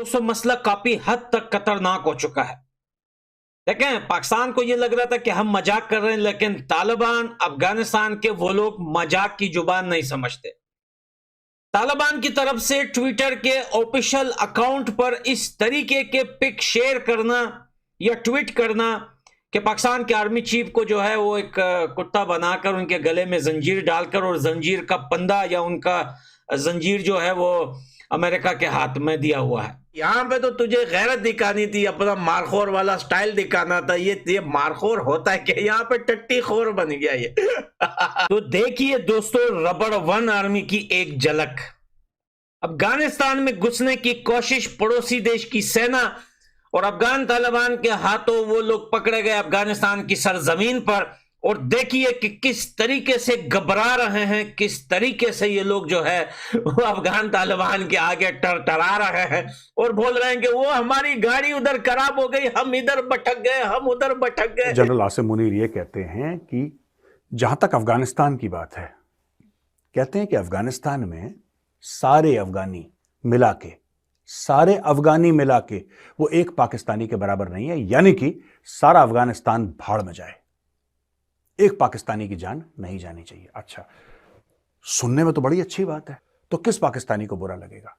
दोस्तों मसला काफी हद तक खतरनाक हो चुका है। देखें, पाकिस्तान को यह लग रहा था कि हम मजाक कर रहे हैं, लेकिन तालिबान अफगानिस्तान के वो लोग मजाक की जुबान नहीं समझते। तालिबान की तरफ से ट्विटर के ऑफिशियल अकाउंट पर इस तरीके के पिक शेयर करना या ट्वीट करना कि पाकिस्तान के आर्मी चीफ को जो है वो एक कुत्ता बनाकर उनके गले में जंजीर डालकर और जंजीर का पंदा या उनका जंजीर जो है वो अमेरिका के हाथ में दिया हुआ है। यहाँ पे तो तुझे गैरत दिखानी थी, अपना मारखोर वाला स्टाइल दिखाना था। ये मारखोर होता है कि यहाँ पे टट्टी खोर बन गया ये। तो देखिए दोस्तों, रबड़ वन आर्मी की एक झलक। अफगानिस्तान में घुसने की कोशिश, पड़ोसी देश की सेना और अफगान तालिबान के हाथों वो लोग पकड़े गए अफगानिस्तान की सरजमीन पर। और देखिए कि किस तरीके से घबरा रहे हैं, किस तरीके से ये लोग जो है वो अफगान तालिबान के आगे टरटरा रहे हैं और बोल रहे हैं कि वो हमारी गाड़ी उधर खराब हो गई, हम इधर भटक गए, हम उधर भटक गए। जनरल आसिम मुनीर ये कहते हैं कि जहां तक अफगानिस्तान की बात है, कहते हैं कि अफगानिस्तान में सारे अफगानी मिला के वो एक पाकिस्तानी के बराबर नहीं है, यानी कि सारा अफगानिस्तान भाड़ में जाए, एक पाकिस्तानी की जान नहीं जानी चाहिए। अच्छा, सुनने में तो बड़ी अच्छी बात है। तो किस पाकिस्तानी को बुरा लगेगा?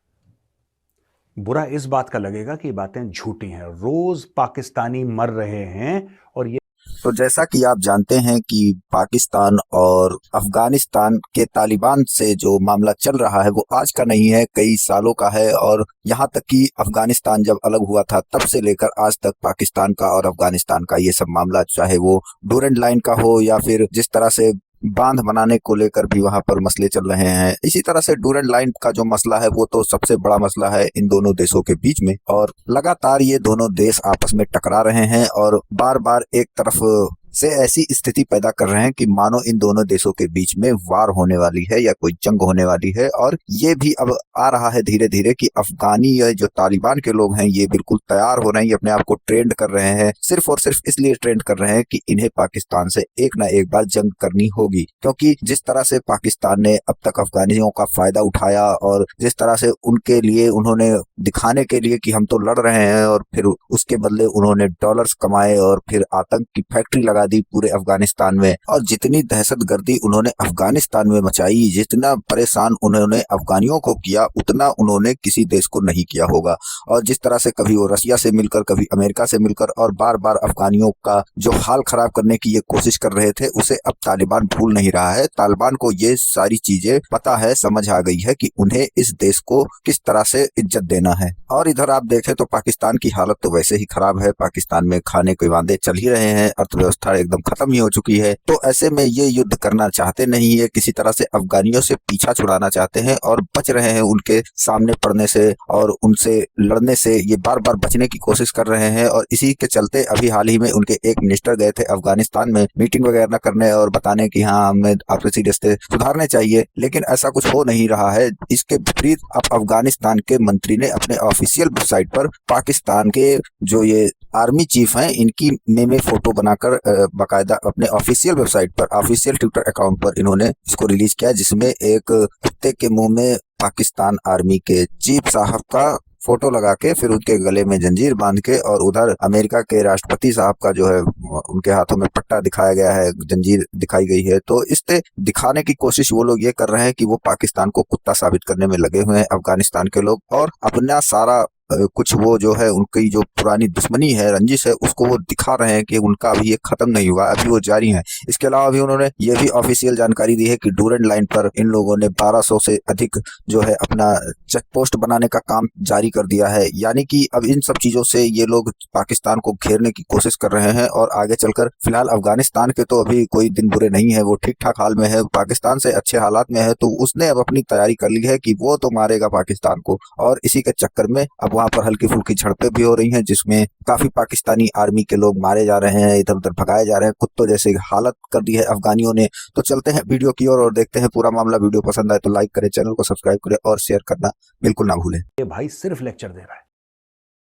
बुरा इस बात का लगेगा कि ये बातें झूठी हैं। रोज पाकिस्तानी मर रहे हैं। और ये तो जैसा कि आप जानते हैं कि पाकिस्तान और अफगानिस्तान के तालिबान से जो मामला चल रहा है वो आज का नहीं है, कई सालों का है। और यहाँ तक कि अफगानिस्तान जब अलग हुआ था तब से लेकर आज तक पाकिस्तान का और अफगानिस्तान का ये सब मामला, चाहे वो डूरेंट लाइन का हो या फिर जिस तरह से बांध बनाने को लेकर भी वहां पर मसले चल रहे हैं, इसी तरह से डूरेंट लाइन का जो मसला है वो तो सबसे बड़ा मसला है इन दोनों देशों के बीच में। और लगातार ये दोनों देश आपस में टकरा रहे हैं और बार बार एक तरफ से ऐसी स्थिति पैदा कर रहे हैं कि मानो इन दोनों देशों के बीच में वार होने वाली है या कोई जंग होने वाली है। और ये भी अब आ रहा है धीरे धीरे कि अफगानी या जो तालिबान के लोग हैं ये बिल्कुल तैयार हो रहे हैं, ये अपने आप को ट्रेंड कर रहे हैं, सिर्फ और सिर्फ इसलिए ट्रेंड कर रहे हैं कि इन्हें पाकिस्तान से एक ना एक बार जंग करनी होगी। क्योंकि जिस तरह से पाकिस्तान ने अब तक अफगानियों का फायदा उठाया और जिस तरह से उनके लिए उन्होंने दिखाने के लिए कि हम तो लड़ रहे हैं और फिर उसके बदले उन्होंने डॉलर्स कमाए और फिर आतंक की फैक्ट्री लगा दी पूरे अफगानिस्तान में, और जितनी दहशतगर्दी उन्होंने अफगानिस्तान में मचाई, जितना परेशान उन्होंने अफगानियों को किया, उतना उन्होंने किसी देश को नहीं किया होगा। और जिस तरह से कभी वो रसिया से मिलकर, कभी अमेरिका से मिलकर और बार बार अफगानियों का जो हाल खराब करने की ये कोशिश कर रहे थे, उसे अब तालिबान भूल नहीं रहा है। तालिबान को ये सारी चीजें पता है, समझ आ गई है कि उन्हें इस देश को किस तरह से इज्जत देना है। और इधर आप देखें तो पाकिस्तान की हालत तो वैसे ही खराब है। पाकिस्तान में खाने के वादे चल ही रहे हैं, अर्थव्यवस्था एकदम खत्म ही हो चुकी है। तो ऐसे में ये युद्ध करना चाहते नहीं है, किसी तरह से अफगानियों से पीछा छुड़ाना चाहते हैं और बच रहे हैं उनके सामने पड़ने से और उनसे लड़ने से, ये बार बार बचने की कोशिश कर रहे हैं। और इसी के चलते अभी हाल ही में उनके एक मिनिस्टर गए थे अफगानिस्तान में मीटिंग वगैरह करने और बताने कि हाँ हमें आपसी रिश्ते सुधारने चाहिए, लेकिन ऐसा कुछ हो नहीं रहा है। इसके विपरीत अब अफगानिस्तान के मंत्री ने अपने ऑफिशियल वेबसाइट पर पाकिस्तान के जो ये आर्मी चीफ हैं इनकी मेमे फोटो बनाकर बाकायदा अपने ऑफिशियल वेबसाइट पर, ऑफिशियल ट्विटर अकाउंट पर इन्होंने इसको रिलीज किया, जिसमें एक कुत्ते के मुंह में पाकिस्तान आर्मी के चीफ साहब का फोटो लगा के, फिर उनके गले में जंजीर बांध के, और उधर अमेरिका के राष्ट्रपति साहब का जो है उनके हाथों में पट्टा दिखाया गया है, जंजीर दिखाई गई है। तो इससे दिखाने की कोशिश वो लोग ये कर रहे हैं कि वो पाकिस्तान को कुत्ता साबित करने में लगे हुए हैं अफगानिस्तान के लोग, और अपना सारा कुछ वो जो है उनकी जो पुरानी दुश्मनी है, रंजिश है, उसको वो दिखा रहे हैं कि उनका अभी ये खत्म नहीं हुआ, अभी वो जारी है। इसके अलावा भी उन्होंने ये भी ऑफिशियल जानकारी दी है कि डूरेंट लाइन पर इन लोगों ने 1200 से अधिक जो है अपना चेक पोस्ट बनाने का काम जारी कर दिया है। यानी कि अब इन सब चीजों से ये लोग पाकिस्तान को घेरने की कोशिश कर रहे हैं। और आगे चलकर फिलहाल अफगानिस्तान के तो अभी कोई दिन बुरे नहीं है, वो ठीक ठाक हाल में है, पाकिस्तान से अच्छे हालात में है। तो उसने अब अपनी तैयारी कर ली है कि वो तो मारेगा पाकिस्तान को, और इसी के चक्कर में अब वहां पर हल्की फुल्की झड़पें भी हो रही हैं, जिसमें काफी पाकिस्तानी आर्मी के लोग मारे जा रहे हैं, इधर उधर भगाए जा रहे हैं, कुत्तों जैसे हालत कर दी है अफगानियों ने। तो चलते हैं वीडियो की ओर और देखते हैं पूरा मामला। वीडियो पसंद आए तो लाइक करें, चैनल को सब्सक्राइब करें और शेयर करना बिल्कुल ना भूलें। ये भाई सिर्फ लेक्चर दे रहा है।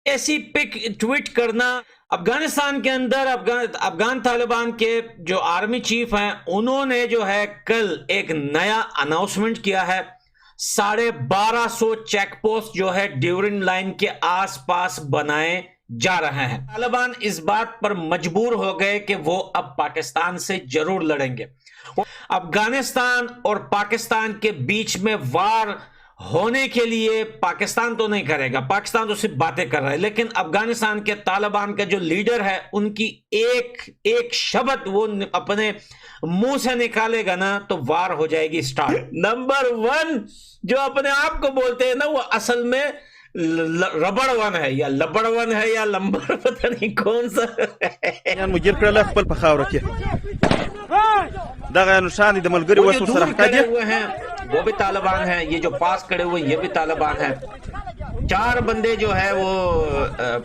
ऐसी पिक ट्वीट करना अफगानिस्तान के अंदर अफगान तालिबान के जो आर्मी चीफ हैं उन्होंने जो है कल एक नया अनाउंसमेंट किया है। 1250 चेक पोस्ट जो है ड्यूरिंग लाइन के आसपास बनाए जा रहे हैं। तालिबान इस बात पर मजबूर हो गए कि वो अब पाकिस्तान से जरूर लड़ेंगे। अफगानिस्तान और पाकिस्तान के बीच में वार होने के लिए पाकिस्तान तो नहीं करेगा, पाकिस्तान तो सिर्फ बातें कर रहा है, लेकिन अफगानिस्तान के तालिबान का जो लीडर है उनकी एक शब्द वो अपने मुंह से निकालेगा ना तो वार हो जाएगी स्टार्ट। नंबर 1 जो अपने आप को बोलते हैं ना वो असल में रबड़ वन है या लबड़ वन है या लंबर, पता नहीं कौन सा है। मुजीर कर खपल पखावर के दगा नुशान द मलगरी वसु सरह का हुए हैं वो भी तालिबान है, ये जो पास खड़े हुए ये भी तालिबान है। 4 बंदे जो है वो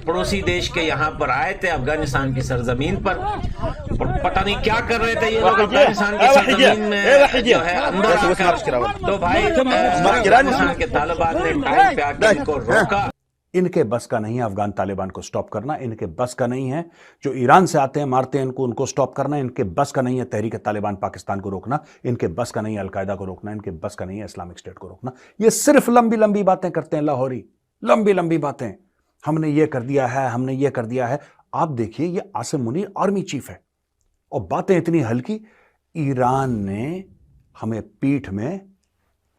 पड़ोसी देश के यहाँ पर आए थे अफगानिस्तान की सरजमीन पर, और पता नहीं क्या कर रहे थे ये लोग अफगानिस्तान की सरजमीन में जो है अंदर आकर। तो भाई अफगानिस्तान के तालिबान ने टाइम पे आकर इनको रोका। इनके बस का नहीं है अफगान तालिबान को स्टॉप करना, इनके बस का नहीं है जो ईरान से आते हैं मारते हैं इनको, उनको स्टॉप करना, इनके बस का नहीं है तहरीक तालिबान पाकिस्तान को रोकना, इनके बस का नहीं है अलकायदा को रोकना, इनके बस का नहीं है इस्लामिक स्टेट को रोकना। ये सिर्फ लंबी लंबी बातें करते हैं लाहौरी, लंबी लंबी बातें, हमने ये कर दिया है, हमने ये कर दिया है। आप देखिए ये आसिम मुनीर आर्मी चीफ है और बातें इतनी हल्की, ईरान ने हमें पीठ में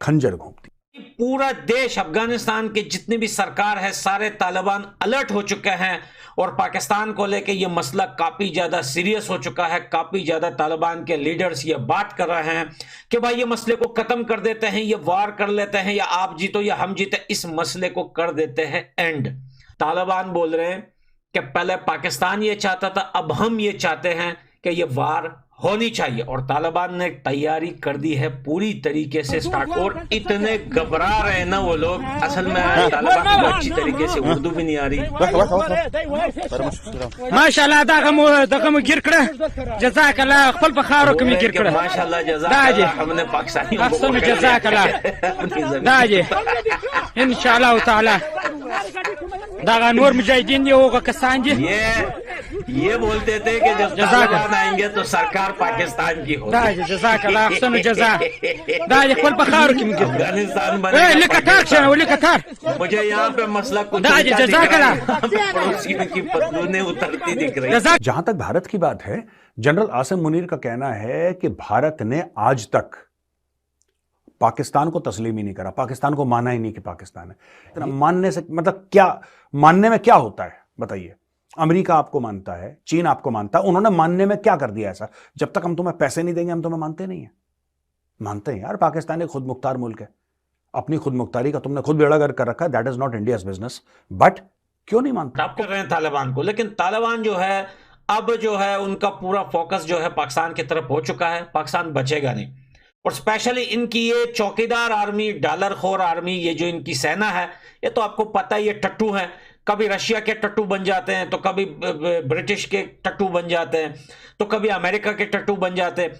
खंजर घोंप दी। पूरा देश अफगानिस्तान के जितनी भी सरकार है सारे तालिबान अलर्ट हो चुके हैं और पाकिस्तान को लेके ये मसला काफी ज्यादा सीरियस हो चुका है। काफी ज्यादा तालिबान के लीडर्स ये बात कर रहे हैं कि भाई ये मसले को खत्म कर देते हैं, ये वार कर लेते हैं, या आप जीतो या हम जीते, इस मसले को कर देते हैं एंड। तालिबान बोल रहे हैं कि पहले पाकिस्तान ये चाहता था, अब हम ये चाहते हैं कि ये वार होनी चाहिए, और तालिबान ने तैयारी कर दी है पूरी तरीके से स्टार्ट। और इतने घबरा रहे हैं ना वो लोग, असल में तालिबान को अच्छी तरीके से उर्दू भी नहीं आ रही। माशाल्लाह दगम गिरकड़ा जज़ाकल्लाह खपल बखारो में गिरकड़ा माशाल्लाह जज़ाकल्लाह, हमने पाकिस्तानी अहसन जज़ाकल्लाह दाजे इंशाअल्लाह ताला दागा नूर मुजाहिदीन ये होगा कसान जी ये बोलते थे कि जब तालिबान आएंगे तो सरकार पाकिस्तान की होगी। दाजे जज़ाकल्लाह अहसन जज़ा दाजे खपल बखारो की में अफगानिस्तान ए कतार छना वली कतार मुझे यहाँ पे मसला कुछ दाजे जज़ाकल्लाह पड़ोसियों की पतलूनें उतरती दिख रही है। जहां तक भारत की बात है, जनरल आसिम मुनीर का कहना है कि भारत ने आज तक पाकिस्तान को तस्लीम ही नहीं करा, पाकिस्तान को माना ही नहीं कि पाकिस्तान है। इतना मानने से मतलब क्या, मानने में क्या होता है बताइए? अमेरिका आपको मानता है, चीन आपको मानता है, उन्होंने मानने में क्या कर दिया ऐसा? जब तक हम तुम्हें पैसे नहीं देंगे हम तुम्हें मानते नहीं है। मानते हैं यार, पाकिस्तान एक खुद मुख्तार मुल्क है, अपनी खुद मुख्तारी का तुमने खुद बेड़ा गर्क कर रखा है, that is not India's business, but क्यों नहीं मानते? आप कर रहे हैं तालिबान को, लेकिन तालिबान जो है अब जो है उनका पूरा फोकस जो है पाकिस्तान की तरफ हो चुका है, पाकिस्तान बचेगा नहीं। और स्पेशली इनकी ये चौकीदार आर्मी, डॉलर खोर आर्मी, ये जो इनकी सेना है, ये तो आपको पता है ये टट्टू है, कभी रशिया के टट्टू बन जाते हैं, तो कभी ब्रिटिश के टट्टू बन जाते हैं, तो कभी अमेरिका के टट्टू बन जाते हैं।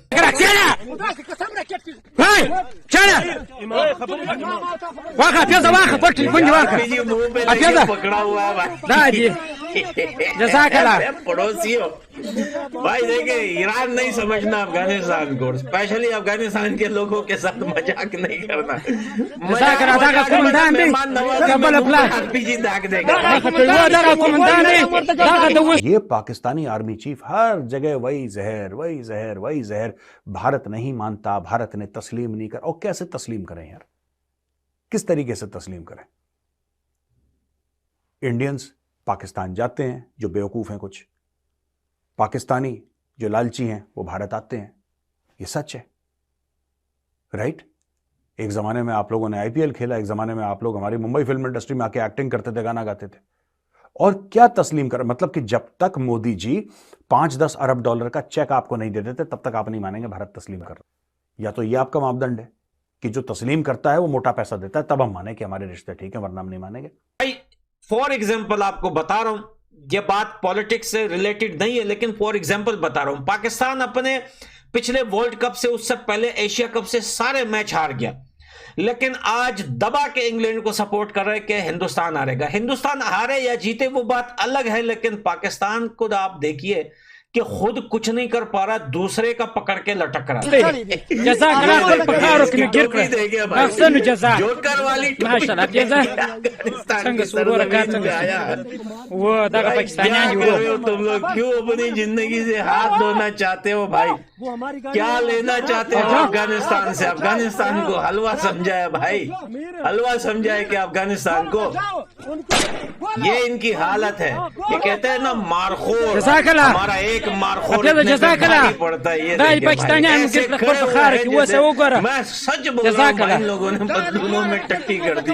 पकड़ा हुआ है पड़ोसियों भाई। देखिए ईरान नहीं समझना अफगानिस्तान को, स्पेशली अफगानिस्तान के लोगों के साथ मजाक नहीं करना। ये पाकिस्तानी आर्मी चीफ हर जगह वही जहर, वही जहर, वही जहर। भारत नहीं मानता, भारत ने तस्लीम नहीं कर। और कैसे तस्लीम करें यार, किस तरीके से तस्लीम करें? इंडियंस पाकिस्तान जाते हैं जो बेवकूफ हैं, कुछ पाकिस्तानी जो लालची हैं वो भारत आते हैं, ये सच है, राइट? एक जमाने में आप लोगों ने आईपीएल खेला, एक जमाने में आप लोग हमारी मुंबई फिल्म इंडस्ट्री में आके एक्टिंग करते थे, गाना गाते थे। और क्या तस्लीम कर, मतलब कि जब तक मोदी जी 5-10 अरब डॉलर का चेक आपको नहीं दे देते तब तक आप नहीं मानेंगे भारत तस्लीम कर रहा। या तो ये आपका मापदंड है कि जो तस्लीम करता है वो मोटा पैसा देता है, तब हम माने कि हमारे रिश्ते ठीक है, वरना हम नहीं मानेंगे। फॉर एग्जाम्पल आपको बता रहा हूं, ये बात पॉलिटिक्स से रिलेटेड नहीं है, लेकिन फॉर एग्जाम्पल बता रहा हूं, पाकिस्तान अपने पिछले वर्ल्ड कप से, उससे पहले एशिया कप से सारे मैच हार गया, लेकिन आज दबा के इंग्लैंड को सपोर्ट कर रहे कि हिंदुस्तान हारेगा। हिंदुस्तान हारे या जीते वो बात अलग है, लेकिन पाकिस्तान को आप देखिए कि खुद कुछ नहीं कर पा रहा, दूसरे का पकड़ के लटक रहा है। जज़ाक अल्लाह खपल पखारो कि गिर टोपी देखिए भाई, अहसन जज़ाक जोकर वाली टोपी माशाल्लाह जज़ाक अफगानिस्तान संग की सूरो रखा सरजमीन पे आया। वो दागा भाई, पाकिस्तानी क्या कर रहे हो वो तुम लोग? क्यों अपनी जिंदगी से हाथ धोना चाहते हो भाई? क्या लेना चाहते हो अफगानिस्तान से? अफगानिस्तान को हलवा समझा है भाई, हलवा समझा है कि अफगानिस्तान को। ये इनकी हालत है। ये कहते हैं ना मारखोर, जज़ाक अल्लाह। हमारा एक मारखोर अब ये तो इतने पे जज़ाक अल्लाह। भारी पड़ता है। ये दाई देखिए पाकिस्तानी भाई, हम ऐसे गिर खड़े बखार हुए कि हैं वो से वो जैसे- गोरा। मैं सच बोल रहा हूँ जज़ाक भाई, अल्लाह। इन लोगों ने बदलूनों में टट्टी कर दी।